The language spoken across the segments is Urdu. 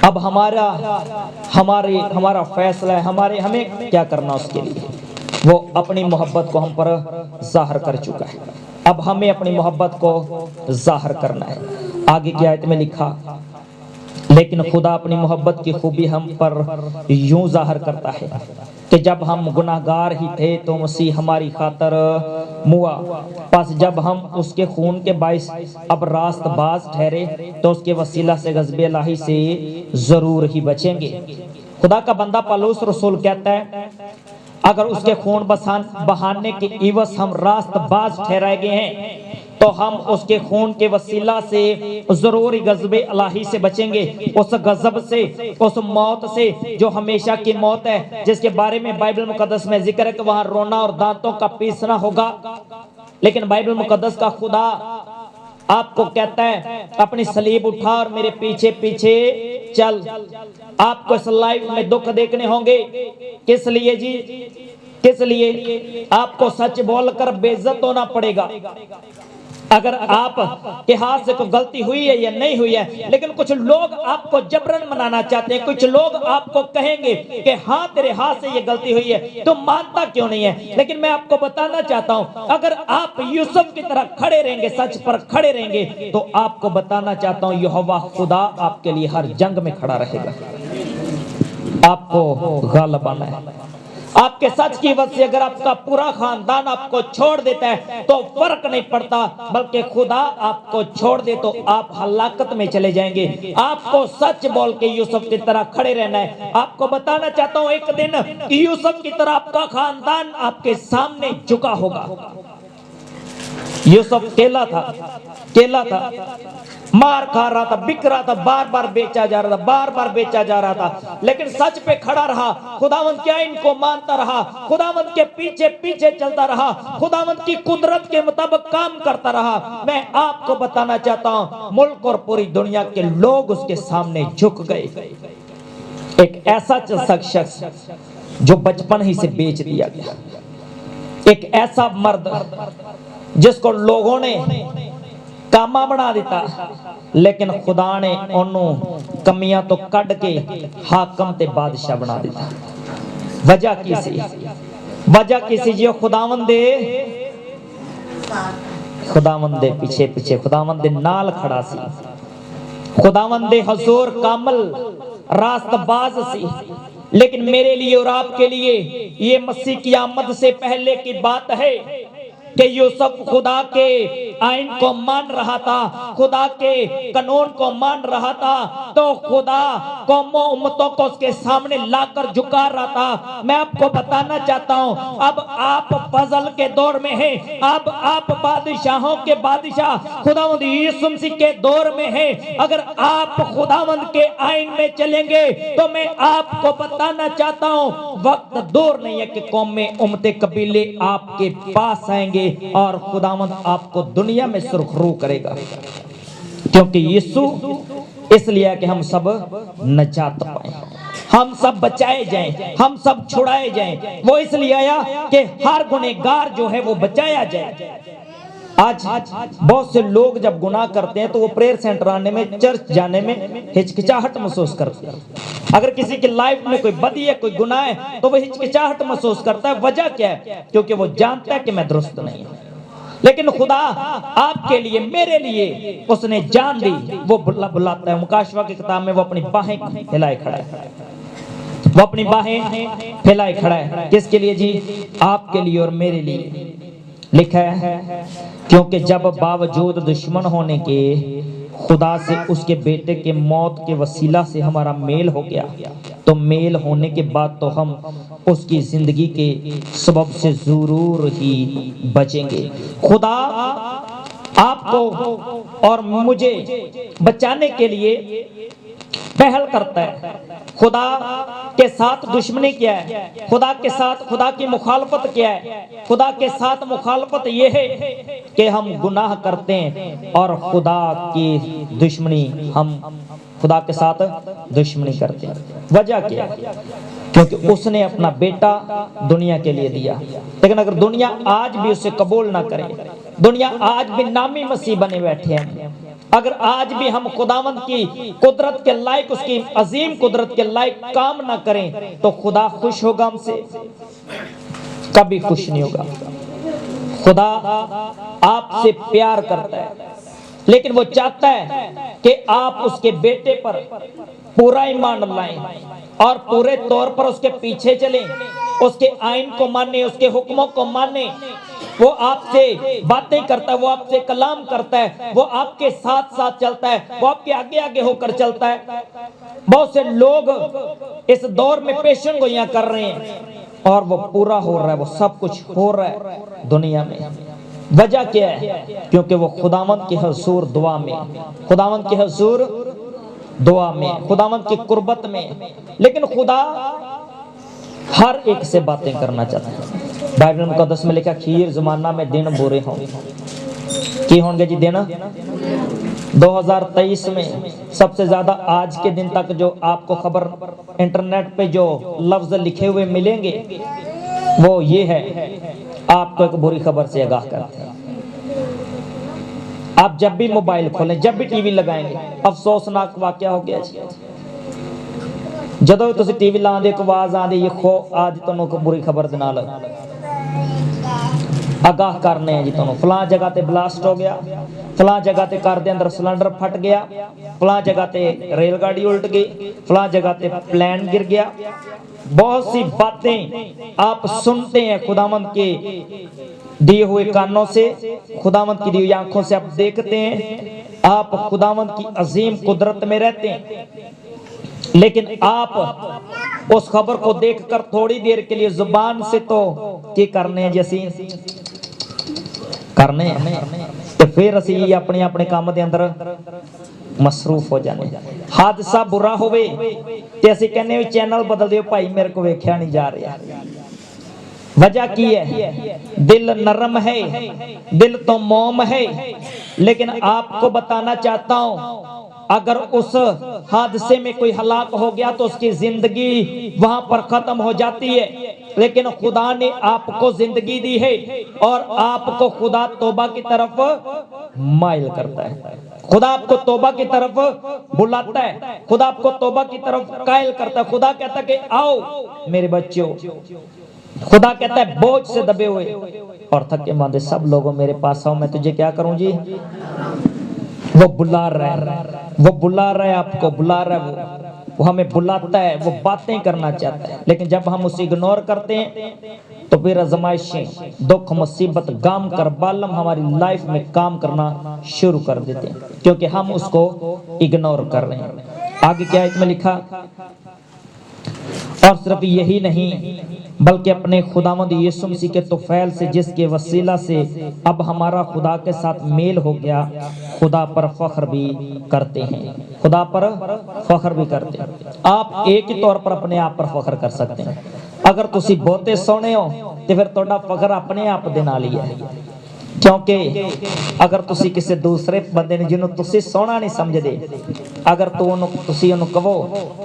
اب ہمارا فیصلہ ہے، ہمیں کیا کرنا اس کے لیے۔ وہ اپنی محبت کو ہم پر ظاہر کر چکا ہے، اب ہمیں اپنی محبت کو ظاہر کرنا ہے۔ آگے کی آیت میں لکھا، لیکن خدا اپنی محبت کی خوبی ہم پر یوں ظاہر کرتا ہے کہ جب ہم گناہگار ہی تھے تو مسیح ہماری خاطر موا، پس جب ہم اس کے خون کے باعث اب راست باز ٹھہرے تو اس کے وسیلہ سے غضب الہی سے ضرور ہی بچیں گے۔ خدا کا بندہ پالوس رسول کہتا ہے اگر اس کے خون بہانے کے عوض ہم راست باز ٹھہرائے گئے ہیں تو ہم اس کے خون کے وسیلہ سے ضرور غضب الہی سے بچیں گے، اس غضب سے، اس موت سے جو ہمیشہ کی موت ہے، جس کے بارے میں بائبل مقدس میں ذکر ہے کہ وہاں رونا اور دانتوں کا پیسنا ہوگا۔ لیکن بائبل مقدس کا خدا آپ کو کہتا ہے اپنی صلیب اٹھا اور میرے پیچھے پیچھے چل۔ آپ کو اس لائف میں دکھ دیکھنے ہوں گے، کس لیے جی؟ کس لیے؟ آپ کو سچ بول کر بے عزت ہونا پڑے گا۔ اگر آپ کے ہاتھ سے کوئی غلطی ہوئی ہے یا نہیں ہوئی ہے، لیکن کچھ لوگ آپ کو جبرن منانا چاہتے ہیں، کچھ لوگ آپ کو کہیں گے کہ ہاں تیرے ہاتھ سے یہ غلطی ہوئی ہے، تم مانتا کیوں نہیں ہے؟ لیکن میں آپ کو بتانا چاہتا ہوں اگر آپ یوسف کی طرح کھڑے رہیں گے، سچ پر کھڑے رہیں گے، تو آپ کو بتانا چاہتا ہوں یہوہ خدا آپ کے لیے ہر جنگ میں کھڑا رہے گا، آپ کو غالب آنا ہے۔ آپ کے سچ کی وجہ سے اگر آپ کا پورا خاندان آپ کو چھوڑ دیتا ہے تو فرق نہیں پڑتا، بلکہ خدا آپ کو چھوڑ دے تو آپ ہلاکت میں چلے جائیں گے۔ آپ کو سچ بول کے یوسف کی طرح کھڑے رہنا ہے۔ آپ کو بتانا چاہتا ہوں ایک دن یوسف کی طرح آپ کا خاندان آپ کے سامنے جھکا ہوگا۔ یوسف کیلا تھا، مار کھا رہا تھا، بک رہا تھا، بار بار بیچا جا رہا تھا، لیکن سچ پہ کھڑا رہا۔ خداوند کیا ان کو مانتا رہا، خداوند کے پیچھے پیچھے چلتا رہا، خداوند کی قدرت کے مطابق کام کرتا رہا۔ میں آپ کو بتانا چاہتا ہوں ملک اور پوری دنیا کے لوگ اس کے سامنے جھک گئے۔ ایک ایسا شخص جو بچپن ہی سے بیچ دیا گیا، ایک ایسا مرد جس کو لوگوں نے کاما بنا دیتا، لیکن خدا نے انہوں کمیاں تو کڈ کے حاکم تے بادشاہ بنا دیتا۔ وجہ کسی جو خداوند دے پیچھے پیچھے، خداوند دے نال کھڑا سی، خداوند دے حضور کامل راست باز سی۔ لیکن میرے لیے اور آپ کے لیے یہ مسیح کی آمد سے پہلے کی بات ہے کہ یوسف خدا کے آئین کو مان رہا تھا، خدا کے قانون کو مان رہا تھا، تو خدا قوموں امتوں کو اس کے سامنے لا کر جھکا رہا تھا۔ میں آپ کو بتانا چاہتا ہوں اب آپ فضل کے دور میں ہیں، اب آپ بادشاہوں کے بادشاہ خداوند یسوع مسیح کے دور میں ہیں۔ اگر آپ خداوند کے آئین میں چلیں گے تو میں آپ کو بتانا چاہتا ہوں وقت دور نہیں ہے کہ قومیں امتیں قبیلے آپ کے پاس آئیں گے اور خداوند آپ کو دنیا میں سرخرو کرے گا، کیونکہ یسوع اس لیے کہ ہم سب نجات پائیں، ہم سب بچائے جائیں، ہم سب چھڑائے جائیں۔ وہ اس لیے آیا کہ ہر گنہگار جو ہے وہ بچایا جائے۔ آج بہت سے لوگ جب گناہ کرتے ہیں تو وہ پریئر سینٹر آنے میں، چرچ جانے میں ہچکچاہٹ محسوس کرتے ہیں۔ اگر کسی کی لائف میں کوئی بدی ہے، کوئی گناہ ہے تو وہ ہچکچاہٹ محسوس کرتا ہے۔ وجہ کیا ہے؟ کیونکہ وہ جانتا ہے کہ میں درست نہیں ہوں۔ لیکن خدا آپ کے لیے، میرے لیے اس نے جان دی، وہ بلاتا ہے۔ مکاشفہ کی کتاب میں وہ اپنی باہیں پھیلائے کھڑا ہے، کس کے لیے جی؟ آپ کے لیے اور میرے لیے۔ لکھا ہے کیونکہ جب باوجود دشمن ہونے کے خدا سے اس کے بیٹے کے موت کے وسیلہ سے ہمارا میل ہو گیا، تو میل ہونے کے بعد تو ہم اس کی زندگی کے سبب سے ضرور ہی بچیں گے۔ خدا آپ کو اور مجھے بچانے کے لیے پہل کرتا ہے۔ خدا کے ساتھ دشمنی کیا ہے؟ خدا کے ساتھ خدا کی مخالفت کیا ہے؟ خدا کے ساتھ مخالفت یہ ہے کہ ہم گناہ کرتے ہیں اور خدا کی دشمنی، ہم خدا کے ساتھ دشمنی کرتے ہیں۔ وجہ کیا ہے؟ کیونکہ اس نے اپنا بیٹا دنیا کے لیے دیا، لیکن اگر دنیا آج بھی اسے قبول نہ کرے، دنیا آج بھی نامی مسیح بنے بیٹھے ہیں، اگر آج بھی ہم خداوند کی قدرت کے لائق، اس کی عظیم قدرت کے لائق کام نہ کریں تو خدا خوش ہوگا ہم سے؟ کبھی خوش نہیں ہوگا۔ خدا آپ سے پیار کرتا ہے، لیکن وہ چاہتا ہے کہ آپ اس کے بیٹے پر پورا ایمان لائیں اور پورے طور پر اس کے پیچھے چلیں، اس کے آئین کو مانیں، اس کے حکموں کو مانیں۔ وہ آپ سے باتیں کرتا ہے، وہ آپ سے کلام کرتا ہے، وہ آپ کے ساتھ ساتھ چلتا ہے، وہ آپ کے آگے آگے ہو کر چلتا ہے۔ بہت سے لوگ اس دور میں پیشن گوئیاں کر رہے ہیں اور وہ پورا ہو رہا ہے، وہ سب کچھ ہو رہا ہے دنیا میں۔ وجہ کیا ہے؟ کیونکہ وہ خداوند کے حضور دعا میں، خداوند کے حضور دعا میں، خداوند کی قربت میں۔ لیکن خدا ہر ایک سے باتیں کرنا چاہتا ہے۔ بائبل مقدس میں لکھا کھیر زمانہ میں دن برے ہوں کی ہوں گے جی دن 2023 میں سب سے زیادہ آج کے دن تک جو آپ کو خبر انٹرنیٹ پہ جو لفظ لکھے ہوئے ملیں گے وہ یہ ہے، آپ کو ایک بری خبر سے آگاہ کرتے ہیں۔ آپ جب بھی موبائل کھولیں، جب بھی ٹی وی لگائیں گے، افسوسناک واقعہ ہو گیا جی۔ جدوں تسی ٹی وی لاندے ایک آواز آندی یہ خو آج تنوں کو بری خبر دے نال آگاہ کرنے ہیں جی تنوں، فلاں جگہ تے بلاسٹ ہو گیا، فلاں جگہ تے کار دے اندر سلنڈر پھٹ گیا، فلاں جگہ تے ریل گاڑی الٹ گئی، فلاں جگہ تے پلین گر گیا۔ بہت سی باتیں آپ سنتے ہیں، خداوند کے دیے ہوئے کانوں سے، خداوند کی دی ہوئی آنکھوں سے آپ دیکھتے ہیں، آپ خداوند کی عظیم قدرت میں رہتے ہیں، لیکن آپ اس خبر کو دیکھ کر تھوڑی دیر کے لیے زبان سے تو کی کرنے ہیں جیسی کرنے ہیں، تو پھر اسی اپنے اپنے کام دے اندر مصروف ہو جانے۔ حادثہ برا ہوئے تے اسی کہنے ہوئے چینل بدل دیو بھائی میرے کو ویکھیا نہیں جا رہا۔ وجہ کی ہے؟ دل نرم ہے، دل تو موم ہے، لیکن آپ کو بتانا چاہتا ہوں اگر اس حادثے میں کوئی ہلاک ہو گیا تو اس کی زندگی وہاں پر ختم ہو جاتی ہے، لیکن خدا نے آپ کو زندگی دی ہے اور آپ کو خدا توبہ کی طرف مائل کرتا ہے، خدا آپ کو توبہ کی طرف بلاتا ہے، خدا آپ کو توبہ کی طرف قائل کرتا ہے۔ خدا کہتا ہے کہ آؤ میرے بچوں، خدا کہتا ہے بوجھ سے دبے ہوئے اور تھکے ماندے سب لوگوں میرے پاس آؤ، میں تجھے کیا کروں جی؟ وہ بلا رہا ہے، وہ بلا رہا ہے، آپ کو بلا رہا ہے، وہ ہمیں بلاتا ہے، وہ باتیں کرنا چاہتا ہے، لیکن جب ہم اسے اگنور کرتے ہیں تو پھر آزمائشیں، دکھ، مصیبت، غم، کربالم ہماری لائف میں کام کرنا شروع کر دیتے ہیں کیونکہ ہم اس کو اگنور کر رہے ہیں۔ آگے کیا آیت میں لکھا؟ اور صرف یہی نہیں بلکہ اپنے خداوند یسوع مسیح کے طفیل سے جس کے وسیلہ سے اب ہمارا خدا کے ساتھ میل ہو گیا، خدا پر فخر بھی کرتے ہیں، خدا پر فخر بھی کرتے ہیں۔ آپ ایک ہی طور پر اپنے آپ پر فخر کر سکتے ہیں۔ اگر تسی بہتے سونے ہو تو پھر تہاڈا فخر اپنے آپ دے نال ہی ہے، کیونکہ اگر تسی کسی دوسرے بندے نے جنوں تسی سونا نہیں سمجھ دے، اگر تسی انہوں کہو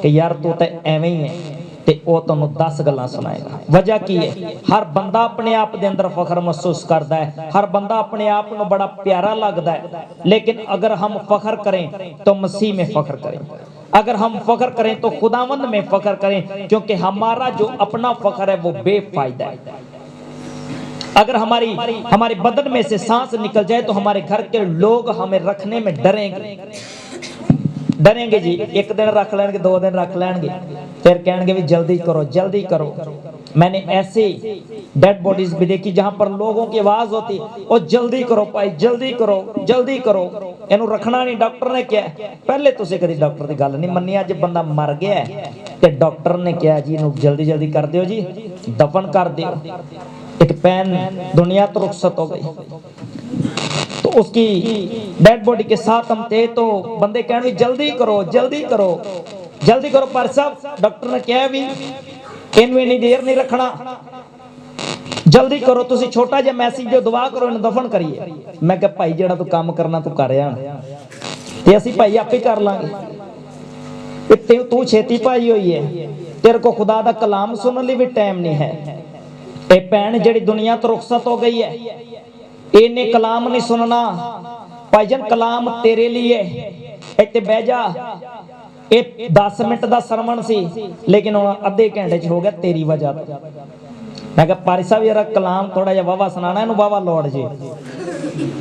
کہ یار تو تے ایویں ہی ہے تے او تانوں 10 گلاں سنائے گا۔ وجہ کی ہے؟ ہر بندہ اپنے آپ دے اندر فخر محسوس کرتا ہے، ہر بندہ اپنے آپ کو بڑا پیارا لگتا ہے، لیکن اگر ہم فخر کریں تو مسیح میں فخر کریں، اگر ہم فخر کریں تو خداوند میں فخر کریں، کیونکہ ہمارا جو اپنا فخر ہے وہ بے فائدہ ہے۔ اگر ہمارے بدن میں سے سانس نکل جائے تو ہمارے گھر کے لوگ ہمیں رکھنے میں ڈریں گے جی، ایک دن رکھ لیں گے، 2 دن رکھ لیں گے، پھر کہیں گے بھی جلدی کرو جلدی کرو۔ میں نے ایسے ڈیڈ باڈیز بھی دیکھی جہاں پر لوگوں کی آواز ہوتی او جلدی کرو بھائی جلدی کرو جلدی کرو، اینو رکھنا نہیں، ڈاکٹر نے کیا ہے؟ پہلے تسی کدی ڈاکٹر دی گل نہیں منی، اج بندہ مر گیا ہے تے ڈاکٹر نے کیا جی اینو جلدی جلدی کر دیو جی، دفن کر دیو۔ ایک پین دنیا تو رخصت ہو گئی تو اس کی ڈیڈ باڈی کے ساتھ ہم تھے تو بندے کہنے جلدی کرو جلدی کرو جلدی کرو، پر صاحب ڈاکٹر نے کہا بھی اینو اتنی دیر نہیں رکھنا، جلدی کرو، تسی چھوٹا جا میسج جو دعا کرو اینو دفن کریے۔ میں کہ بھائی جڑا تو کام کرنا تو کر رہا تے اسی بھائی آپ ہی کر لیں گے، تو چھیتی پائی ہوئی ہے، تیرے کو خدا دا کلام سننے لی بھی ٹائم نہیں ہے۔ بھین جڑی دنیا تو رخصت ہو گئی ہے، اینے کلام نہیں سننا، ਭਾਈ ਜਾਨ ਕਲਾਮ ਤੇਰੇ ਲਈ ਹੈ, ਇੱਥੇ ਬਹਿ ਜਾ। ਇਹ 10 ਮਿੰਟ ਦਾ ਸਰਮਨ ਸੀ, ਲੇਕਿਨ ਹੁਣ ਅੱਧੇ ਘੰਟੇ ਚ ਹੋ ਗਿਆ ਤੇਰੀ ਵਜ੍ਹਾ ਤੋਂ। ਮੈਂ ਕਿਹਾ ਪਾਰੀ ਸਾਹਿਬ ਯਾਰ ਕਲਾਮ ਥੋੜਾ ਜਿਹਾ ਵਾਵਾ ਸੁਣਾਣਾ, ਇਹਨੂੰ ਵਾਵਾ ਲੋੜ ਜੀ।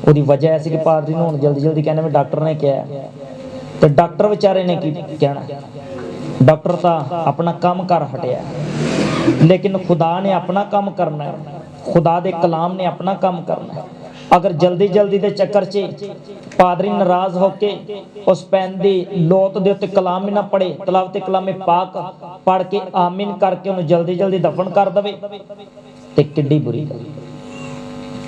ਉਹਦੀ ਵਜ੍ਹਾ ਐ ਸੀ ਕਿ ਪਾਦਰੀ ਨੂੰ ਹੁਣ ਜਲਦੀ ਜਲਦੀ ਕਹਿੰਦੇ ਵੀ ਡਾਕਟਰ ਨੇ ਕਿਹਾ, ਤੇ ਡਾਕਟਰ ਵਿਚਾਰੇ ਨੇ ਕੀ ਕਹਿਣਾ? ਡਾਕਟਰ ਤਾਂ ਆਪਣਾ ਕੰਮ ਕਰ ਹਟਿਆ, ਲੇਕਿਨ ਖੁਦਾ ਨੇ ਆਪਣਾ ਕੰਮ ਕਰਨਾ ਹੈ, ਖੁਦਾ ਦੇ ਕਲਾਮ ਨੇ ਆਪਣਾ ਕੰਮ ਕਰਨਾ ਹੈ। ਅਗਰ ਜਲਦੀ ਜਲਦੀ ਦੇ ਚੱਕਰ 'ਚ ਪਾਦਰੀ ਨਾਰਾਜ਼ ਹੋ ਕੇ ਉਸ ਪੈਨ ਦੀ ਲੋਤ ਦੇ ਉੱਤੇ ਕਲਾਮ ਹੀ ਨਾ ਪੜੇ, ਤਲਾਵਤ ਕਲਾਮੇ ਪਾਕ ਪੜ ਕੇ ਆਮੀਨ ਕਰਕੇ ਉਹਨੂੰ ਜਲਦੀ ਜਲਦੀ ਦਫਨ ਕਰ ਦਵੇ, ਤੇ ਕਿੱਡੀ ਬੁਰੀ ਗੱਲ।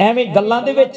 ਐਵੇਂ ਗੱਲਾਂ ਦੇ ਵਿੱਚ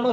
ਨੂੰ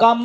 ਕੰਮ